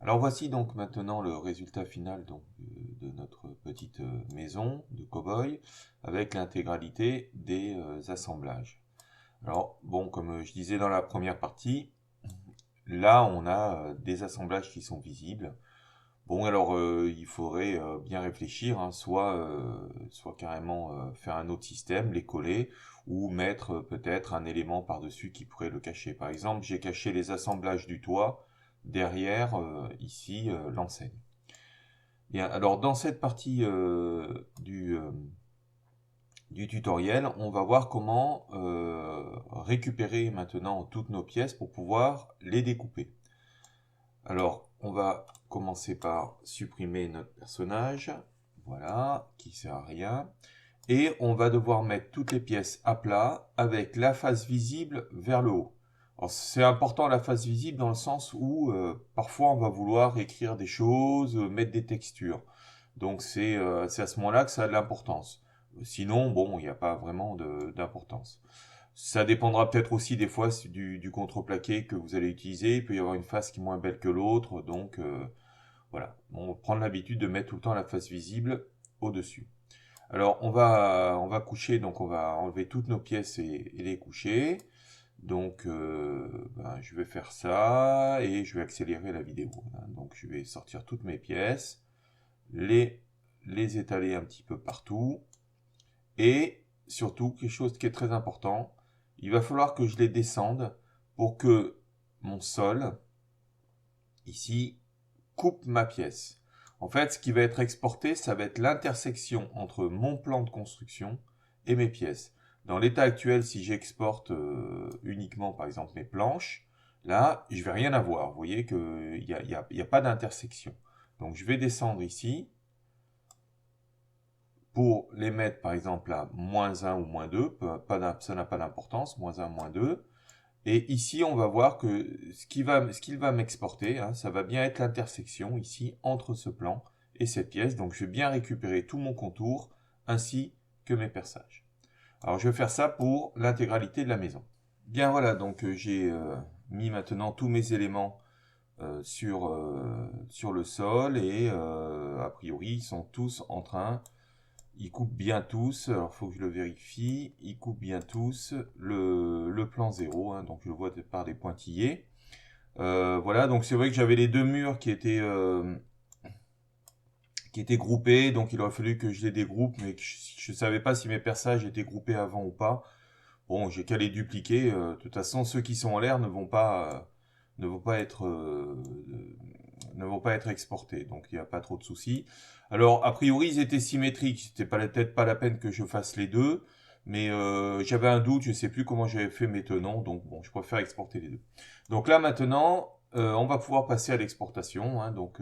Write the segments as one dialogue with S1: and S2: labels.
S1: Alors voici donc maintenant le résultat final donc, de notre petite maison de cow-boy avec l'intégralité des assemblages. Alors bon, comme je disais dans la première partie, là on a des assemblages qui sont visibles. Bon alors il faudrait bien réfléchir, hein, soit carrément faire un autre système, les coller, ou mettre peut-être un élément par-dessus qui pourrait le cacher. Par exemple, j'ai caché les assemblages du toit derrière ici l'enseigne. Bien, alors dans cette partie du tutoriel, on va voir comment récupérer maintenant toutes nos pièces pour pouvoir les découper. Alors, on va commencer par supprimer notre personnage, voilà, qui sert à rien. Et on va devoir mettre toutes les pièces à plat avec la face visible vers le haut. Alors, c'est important la face visible dans le sens où parfois on va vouloir écrire des choses, mettre des textures. Donc c'est à ce moment-là que ça a de l'importance. Sinon, bon, il n'y a pas vraiment d'importance. Ça dépendra peut-être aussi des fois du contreplaqué que vous allez utiliser. Il peut y avoir une face qui est moins belle que l'autre. Donc voilà, on va prendre l'habitude de mettre tout le temps la face visible au-dessus. Alors on va coucher, donc on va enlever toutes nos pièces et les coucher. Donc je vais faire ça et je vais accélérer la vidéo. Donc je vais sortir toutes mes pièces, les, les étaler un petit peu partout. Et surtout, quelque chose qui est très important, il va falloir que je les descende pour que mon sol, ici, coupe ma pièce. En fait, ce qui va être exporté, ça va être l'intersection entre mon plan de construction et mes pièces. Dans l'état actuel, si j'exporte uniquement, par exemple, mes planches, là, je vais rien avoir. Vous voyez qu'il n'y a pas d'intersection. Donc, je vais descendre ici pour les mettre par exemple à -1 ou -2, ça n'a pas d'importance, -1, -2. Et ici, on va voir que ce qu'il va m'exporter, hein, ça va bien être l'intersection ici entre ce plan et cette pièce. Donc je vais bien récupérer tout mon contour ainsi que mes perçages. Alors je vais faire ça pour l'intégralité de la maison. Bien voilà, donc j'ai mis maintenant tous mes éléments sur le sol et a priori ils sont tous en train. Ils coupent bien tous, alors il faut que je le vérifie, ils coupent bien tous le plan 0, hein, donc je le vois par des pointillés. Voilà, donc c'est vrai que j'avais les deux murs qui étaient groupés, donc il aurait fallu que je les dégroupe, mais que je ne savais pas si mes perçages étaient groupés avant ou pas. Bon, j'ai qu'à les dupliquer, de toute façon ceux qui sont en l'air ne vont pas être ne vont pas être exportés, donc il n'y a pas trop de soucis. Alors, a priori, ils étaient symétriques, c'était peut-être pas la peine que je fasse les deux, mais j'avais un doute, je ne sais plus comment j'avais fait mes tenons, donc bon, je préfère exporter les deux. Donc là, maintenant, on va pouvoir passer à l'exportation, hein, donc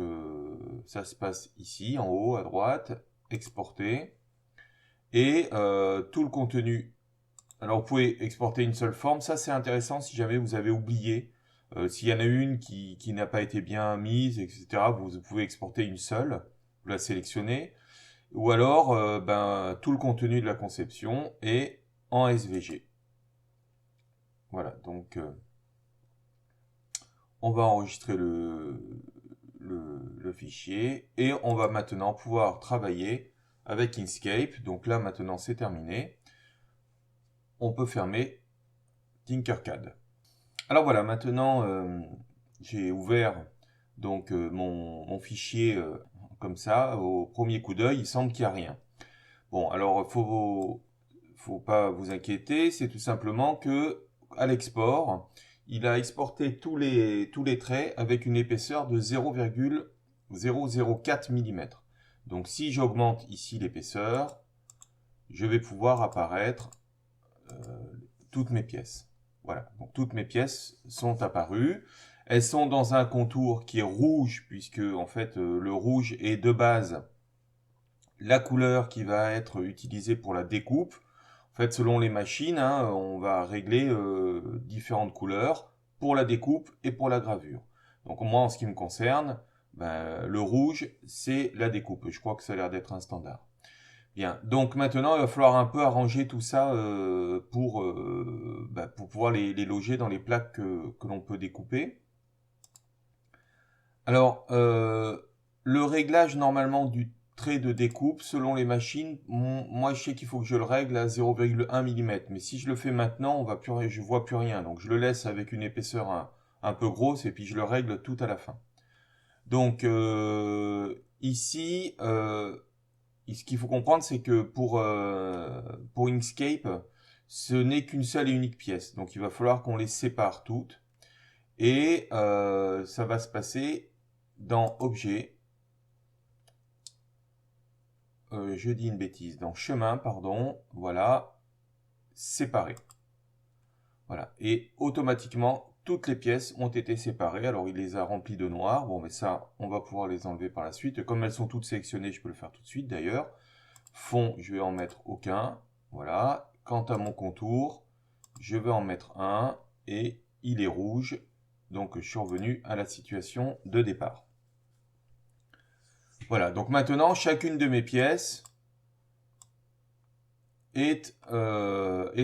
S1: ça se passe ici, en haut, à droite, exporter, et tout le contenu. Alors, vous pouvez exporter une seule forme, ça c'est intéressant si jamais vous avez oublié. S'il y en a une qui n'a pas été bien mise, etc., vous pouvez exporter une seule, vous la sélectionnez, ou alors tout le contenu de la conception est en SVG. Voilà, donc on va enregistrer le fichier et on va maintenant pouvoir travailler avec Inkscape. Donc là maintenant c'est terminé. On peut fermer Tinkercad. Alors voilà, maintenant j'ai ouvert donc mon fichier comme ça. Au premier coup d'œil, il semble qu'il n'y a rien. Bon, alors faut pas vous inquiéter, c'est tout simplement que à l'export, il a exporté tous les traits avec une épaisseur de 0,004 mm. Donc si j'augmente ici l'épaisseur, je vais pouvoir apparaître toutes mes pièces. Voilà, donc toutes mes pièces sont apparues. Elles sont dans un contour qui est rouge, puisque en fait le rouge est de base la couleur qui va être utilisée pour la découpe. En fait, selon les machines, hein, on va régler différentes couleurs pour la découpe et pour la gravure. Donc moi, en ce qui me concerne, le rouge, c'est la découpe. Je crois que ça a l'air d'être un standard. Bien, donc maintenant, il va falloir un peu arranger tout ça pour pouvoir les loger dans les plaques que l'on peut découper. Alors, le réglage normalement du trait de découpe, selon les machines, moi je sais qu'il faut que je le règle à 0,1 mm. Mais si je le fais maintenant, je vois plus rien. Donc je le laisse avec une épaisseur un peu grosse et puis je le règle tout à la fin. Donc ici, ce qu'il faut comprendre, c'est que pour Inkscape, ce n'est qu'une seule et unique pièce. Donc il va falloir qu'on les sépare toutes. Et ça va se passer dans Objet. Je dis une bêtise. Dans Chemin, pardon. Voilà. Séparer. Voilà. Et automatiquement, toutes les pièces ont été séparées. Alors il les a remplies de noir. Bon, mais ça, on va pouvoir les enlever par la suite. Comme elles sont toutes sélectionnées, je peux le faire tout de suite d'ailleurs. Fond, je vais en mettre aucun. Voilà. Quant à mon contour, je vais en mettre un. Et il est rouge. Donc je suis revenu à la situation de départ. Voilà, donc maintenant chacune de mes pièces est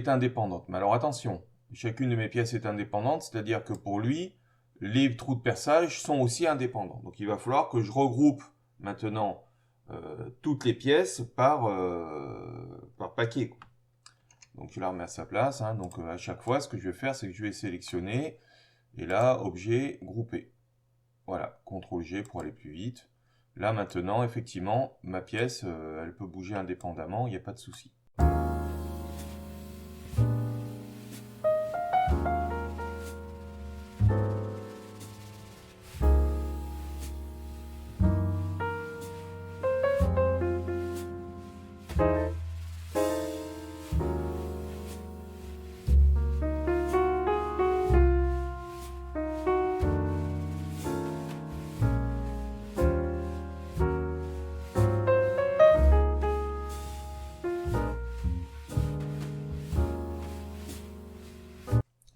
S1: indépendante. Mais alors attention, chacune de mes pièces est indépendante, c'est-à-dire que pour lui, les trous de perçage sont aussi indépendants. Donc il va falloir que je regroupe maintenant toutes les pièces par paquet. Donc je la remets à sa place. Hein. Donc à chaque fois, ce que je vais faire, c'est que je vais sélectionner. Et là, objet, grouper. Voilà, CTRL-G pour aller plus vite. Là, maintenant, effectivement, ma pièce, elle peut bouger indépendamment, il n'y a pas de souci.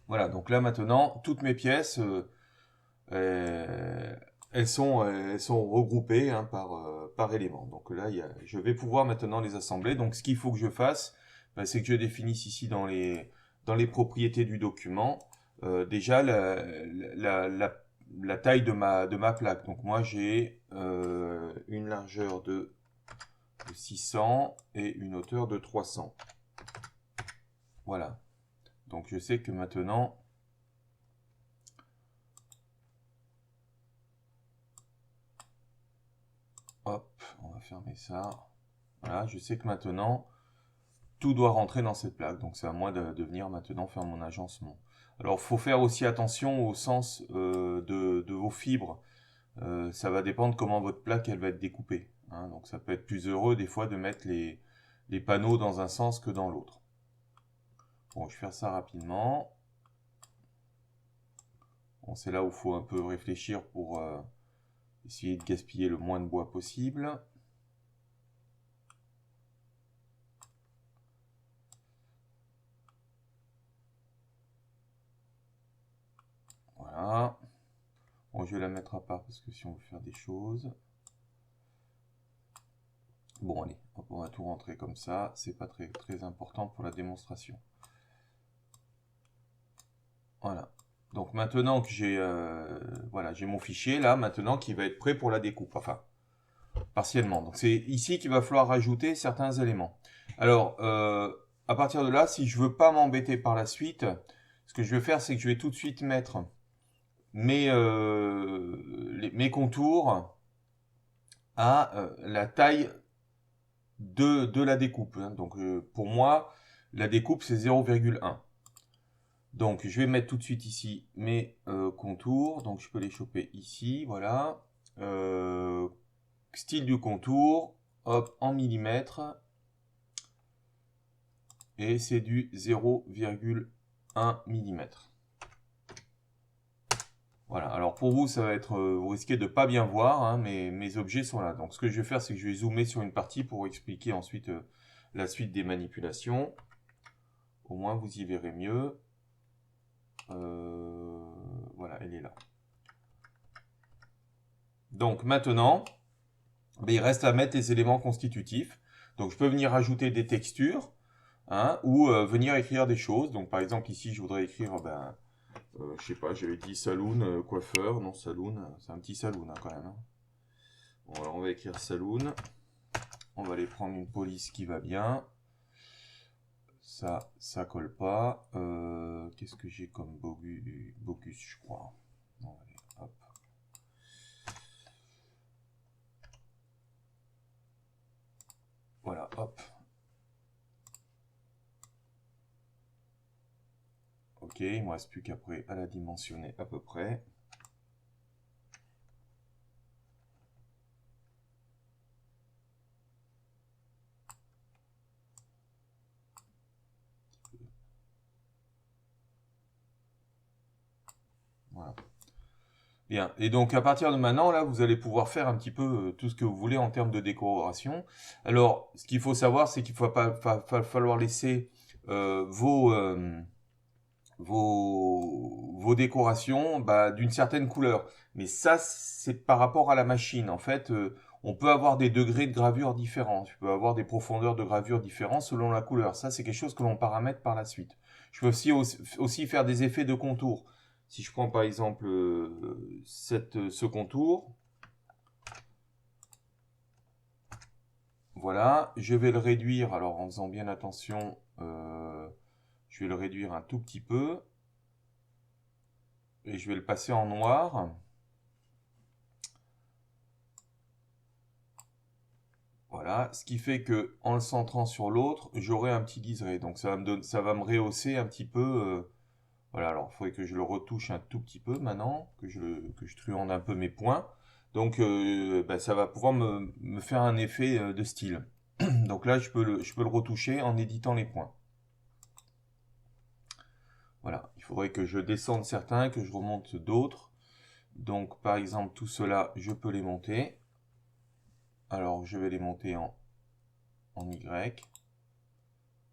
S1: Voilà, donc là maintenant, toutes mes pièces, elles sont regroupées hein, par élément. Donc là, je vais pouvoir maintenant les assembler. Donc ce qu'il faut que je fasse, c'est que je définisse ici dans les propriétés du document, déjà la taille de ma plaque. Donc moi j'ai une largeur de 600 et une hauteur de 300. Voilà. Donc je sais que maintenant, hop, on va fermer ça. Voilà, je sais que maintenant, tout doit rentrer dans cette plaque. Donc c'est à moi de venir maintenant faire mon agencement. Alors il faut faire aussi attention au sens de vos fibres. Ça va dépendre comment votre plaque elle va être découpée. Hein. Donc ça peut être plus heureux des fois de mettre les panneaux dans un sens que dans l'autre. Bon, je vais faire ça rapidement. Bon, c'est là où il faut un peu réfléchir pour essayer de gaspiller le moins de bois possible. Voilà. Bon, je vais la mettre à part parce que si on veut faire des choses. Bon, allez, on va tout rentrer comme ça. C'est pas très important pour la démonstration. Voilà. Donc maintenant que j'ai voilà, j'ai mon fichier là, maintenant qui va être prêt pour la découpe. Enfin, partiellement. Donc c'est ici qu'il va falloir rajouter certains éléments. Alors, à partir de là, si je veux pas m'embêter par la suite, ce que je vais faire, c'est que je vais tout de suite mettre mes contours à la taille de la découpe. Hein. Donc pour moi, la découpe c'est 0,1. Donc je vais mettre tout de suite ici mes contours. Donc je peux les choper ici, voilà. Style du contour, hop, en millimètres. Et c'est du 0,1 mm. Voilà, alors pour vous, ça va être, vous risquez de ne pas bien voir, hein, mais mes objets sont là. Donc ce que je vais faire, c'est que je vais zoomer sur une partie pour expliquer ensuite la suite des manipulations. Au moins, vous y verrez mieux. Voilà, elle est là. Donc maintenant, il reste à mettre les éléments constitutifs. Donc je peux venir ajouter des textures, hein, ou venir écrire des choses. Donc par exemple ici, je voudrais écrire Je sais pas, j'avais dit saloon, coiffeur. Non, saloon, c'est un petit saloon hein, quand même. Hein. Bon, alors on va écrire saloon. On va aller prendre une police qui va bien. Ça colle pas. Qu'est-ce que j'ai comme Bogus, je crois. Bon, allez, hop. Voilà, hop. Ok, il me reste plus qu'après à la dimensionner à peu près. Voilà. Bien, et donc à partir de maintenant, là, vous allez pouvoir faire un petit peu tout ce que vous voulez en termes de décoration. Alors, ce qu'il faut savoir, c'est qu'il va falloir laisser vos décorations d'une certaine couleur. Mais ça, c'est par rapport à la machine. En fait, on peut avoir des degrés de gravure différents. Tu peux avoir des profondeurs de gravure différentes selon la couleur. Ça, c'est quelque chose que l'on paramètre par la suite. Je peux aussi faire des effets de contour. Si je prends par exemple ce contour, voilà, je vais le réduire. Alors en faisant bien attention, je vais le réduire un tout petit peu. Et je vais le passer en noir. Voilà, ce qui fait que en le centrant sur l'autre, j'aurai un petit liseré. Donc ça va me rehausser un petit peu. Voilà, alors il faudrait que je le retouche un tout petit peu maintenant, que je truande un peu mes points. Donc ça va pouvoir me faire un effet de style. Donc là, je peux le retoucher en éditant les points. Voilà, il faudrait que je descende certains, que je remonte d'autres. Donc par exemple, tout cela, je peux les monter. Alors je vais les monter en Y.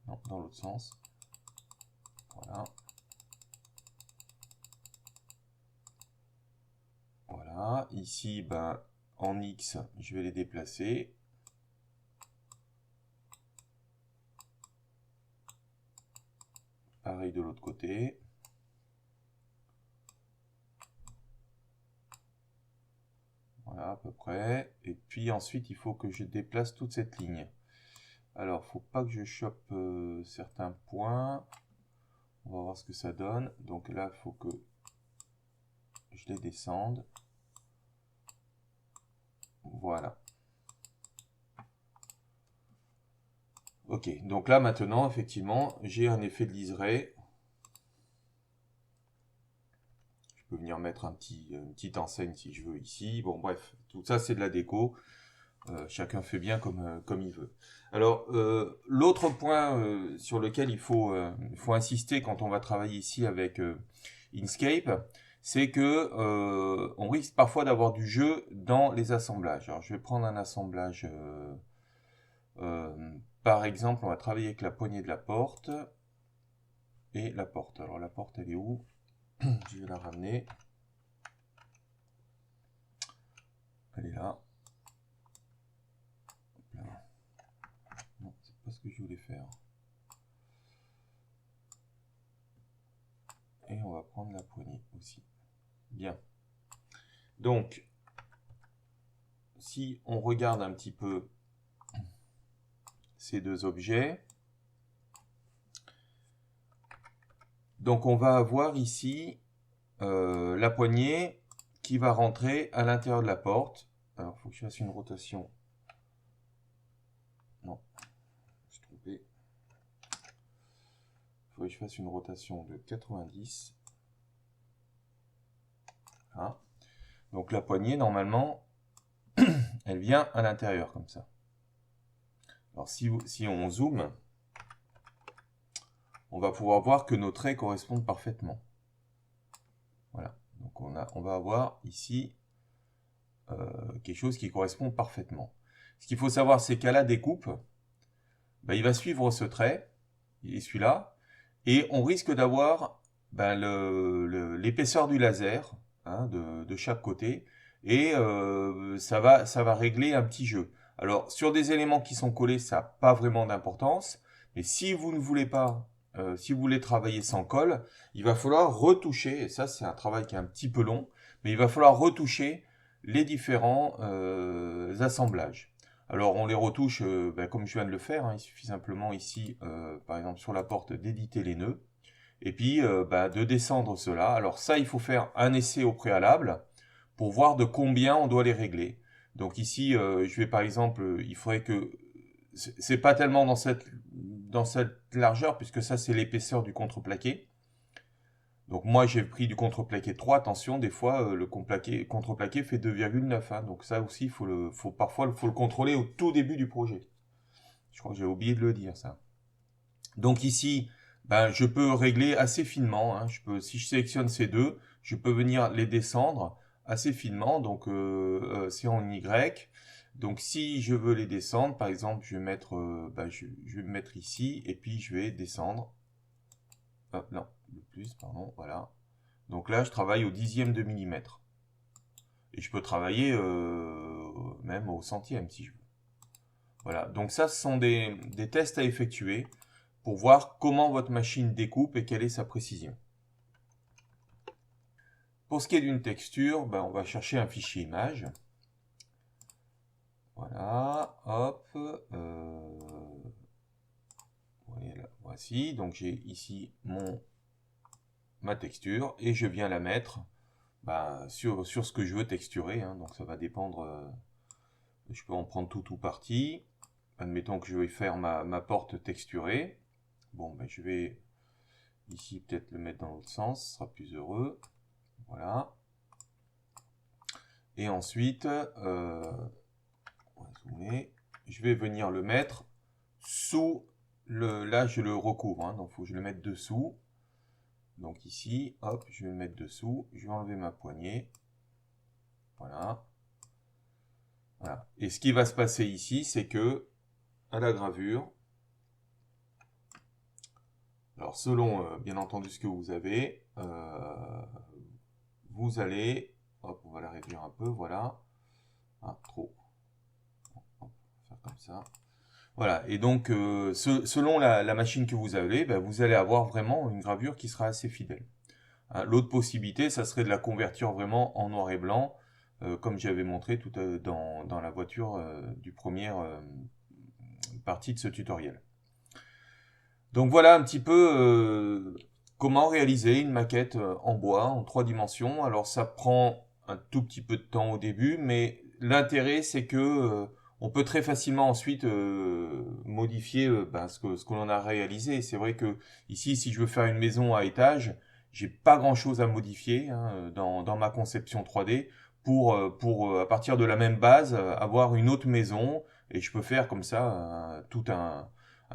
S1: Non, dans l'autre sens. Voilà. Voilà. Ici, en X, je vais les déplacer. Pareil de l'autre côté. Voilà, à peu près. Et puis ensuite, il faut que je déplace toute cette ligne. Alors, faut pas que je chope certains points. On va voir ce que ça donne. Donc là, il faut que je les descende. Voilà. Ok, donc là maintenant, effectivement, j'ai un effet de liseré. Je peux venir mettre une petite enseigne si je veux ici. Bon, bref, tout ça c'est de la déco. Chacun fait bien comme il veut. Alors, l'autre point sur lequel il faut insister quand on va travailler ici avec Inkscape, c'est que on risque parfois d'avoir du jeu dans les assemblages. Alors, je vais prendre un assemblage. Par exemple, on va travailler avec la poignée de la porte et la porte. Alors, la porte, elle est où? Je vais la ramener. Elle est là. Non, c'est pas ce que je voulais faire. Et on va prendre la poignée aussi. Bien. Donc, si on regarde un petit peu ces deux objets, donc on va avoir ici la poignée qui va rentrer à l'intérieur de la porte. Alors, il faut que je fasse une rotation. Non, je suis trompé. Il faut que je fasse une rotation de 90. Voilà. Donc la poignée, normalement, elle vient à l'intérieur comme ça. Alors si on zoome, on va pouvoir voir que nos traits correspondent parfaitement. Voilà. Donc on va avoir ici quelque chose qui correspond parfaitement. Ce qu'il faut savoir, c'est qu'à la découpe, il va suivre ce trait, et celui-là, et on risque d'avoir l'épaisseur du laser hein, de chaque côté, et ça va régler un petit jeu. Alors, sur des éléments qui sont collés, ça n'a pas vraiment d'importance, mais si vous ne voulez pas si vous voulez travailler sans colle, il va falloir retoucher, et ça c'est un travail qui est un petit peu long, mais il va falloir retoucher les différents assemblages. Alors on les retouche comme je viens de le faire, hein, il suffit simplement ici, par exemple sur la porte, d'éditer les nœuds, et puis de descendre cela. Alors ça, il faut faire un essai au préalable pour voir de combien on doit les régler. Donc ici, je vais par exemple, il faudrait que... C'est pas tellement dans cette largeur, puisque ça c'est l'épaisseur du contreplaqué. Donc moi j'ai pris du contreplaqué 3, attention, des fois le contreplaqué fait 2,9, hein, donc ça aussi parfois il faut le contrôler au tout début du projet. Je crois que j'ai oublié de le dire ça. Donc ici, je peux régler assez finement, hein, si je sélectionne ces deux, je peux venir les descendre assez finement, donc c'est en Y. Donc si je veux les descendre, par exemple, je vais mettre, je vais me mettre ici, et puis je vais descendre. Non, le plus, pardon, voilà. Donc là, je travaille au dixième de millimètre. Et je peux travailler même au centième si je veux. Voilà, donc ça, ce sont des tests à effectuer pour voir comment votre machine découpe et quelle est sa précision. Pour ce qui est d'une texture, on va chercher un fichier image. Voilà, hop. Voici, donc j'ai ici ma texture et je viens la mettre sur ce que je veux texturer. Hein, donc ça va dépendre, je peux en prendre tout ou partie. Admettons que je vais faire ma porte texturée. Bon, je vais ici peut-être le mettre dans l'autre sens, ce sera plus heureux. Voilà. Et ensuite, on va zoomer, je vais venir le mettre sous là je le recouvre, hein, donc il faut que je le mette dessous. Donc ici, hop, je vais le mettre dessous, je vais enlever ma poignée. Voilà. Voilà. Et ce qui va se passer ici, c'est que à la gravure, alors selon bien entendu ce que vous avez, vous allez, hop, on va la réduire un peu, voilà. Ah, trop. Hop, on va faire comme ça. Voilà, et donc selon la machine que vous avez, vous allez avoir vraiment une gravure qui sera assez fidèle. Hein, l'autre possibilité, ça serait de la convertir vraiment en noir et blanc, comme j'avais montré tout dans la voiture du première partie de ce tutoriel. Donc voilà un petit peu comment réaliser une maquette en bois, en 3 dimensions. Alors ça prend un tout petit peu de temps au début, mais l'intérêt c'est que on peut très facilement ensuite modifier ce que l'on a réalisé. C'est vrai que ici, si je veux faire une maison à étage, j'ai pas grand chose à modifier hein, dans ma conception 3D pour à partir de la même base avoir une autre maison et je peux faire comme ça tout un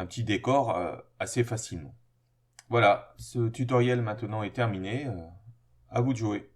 S1: petit décor assez facilement. Voilà, ce tutoriel maintenant est terminé. À vous de jouer.